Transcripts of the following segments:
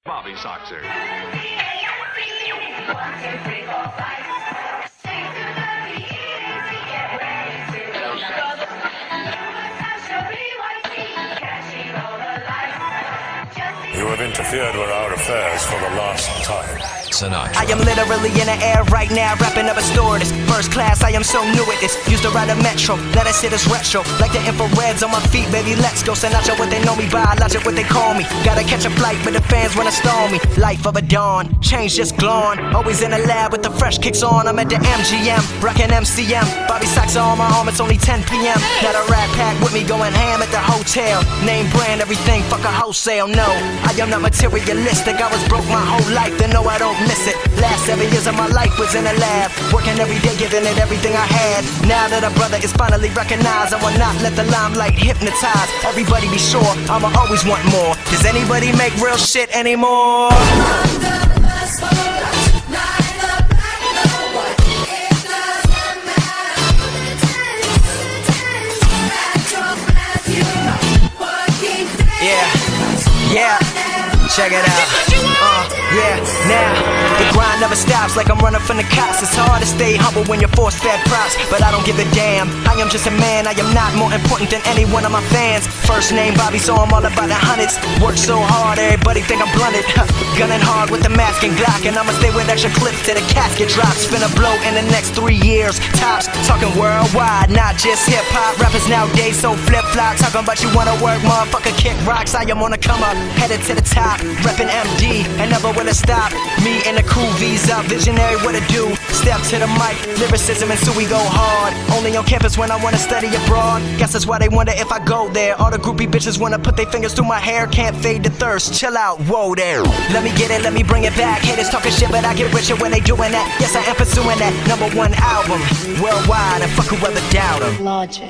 Bobby Soxer. You have interfered with our affairs for the last time. Sinatra. I am literally in the air right now, rapping up a stewardess. First class, I am so new at this. Used to ride a metro, let us hit us retro. Like the infrareds on my feet, baby, let's go. Sinatra, what they know me by, logic, what they call me. Gotta catch a flight, but the fans wanna stall me. Life of a dawn, change just glowing. Always in the lab with the fresh kicks on. I'm at the MGM, rockin' MCM. Bobby Soxer on my arm, it's only 10 p.m. Got a rat pack with me going ham at the hotel. Name brand, everything, fuck a wholesale, no. I am not materialistic, I was broke my whole life, then no, I don't miss it. Last 7 years of my life was in a lab, working every day, giving it everything I had. Now that a brother is finally recognized, I will not let the limelight hypnotize. Everybody be sure, I'ma always want more. Does anybody make real shit anymore? Yeah, check it out. Yeah, now the grind never stops like I'm running from the cops. It's hard to stay humble when you're force-fed props, but I don't give a damn. I am just a man, I am not more important than any one of my fans. First name Bobby, so I'm all about the hundreds. Work so hard, everybody think I'm blunted. Gunning hard with the mask and Glock, and I'ma stay with extra clips till the casket drops. Finna blow in the next 3 years, tops. Talking worldwide, not just hip-hop. Rappers nowadays so flip-flop. Talking about you wanna work, motherfucker, kick rocks. I am on the come up, headed to the top. Reppin' MD, and never will it stop. Me and the crew, Visa, visionary, what to do. Step to the mic, lyricism, and so we go hard. Only on campus when I wanna study abroad. Guess that's why they wonder if I go there. All the groupie bitches wanna put their fingers through my hair. Can't fade the thirst, chill out, whoa there. Let me get it, let me bring it back. Haters talking shit, but I get richer when they doing that. Yes, I am pursuing that #1 album worldwide, and fuck whoever doubt 'em. Logic.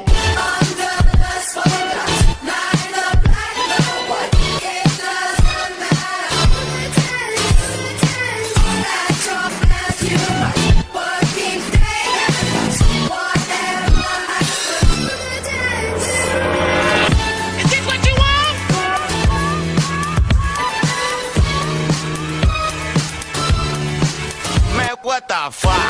What the fuck?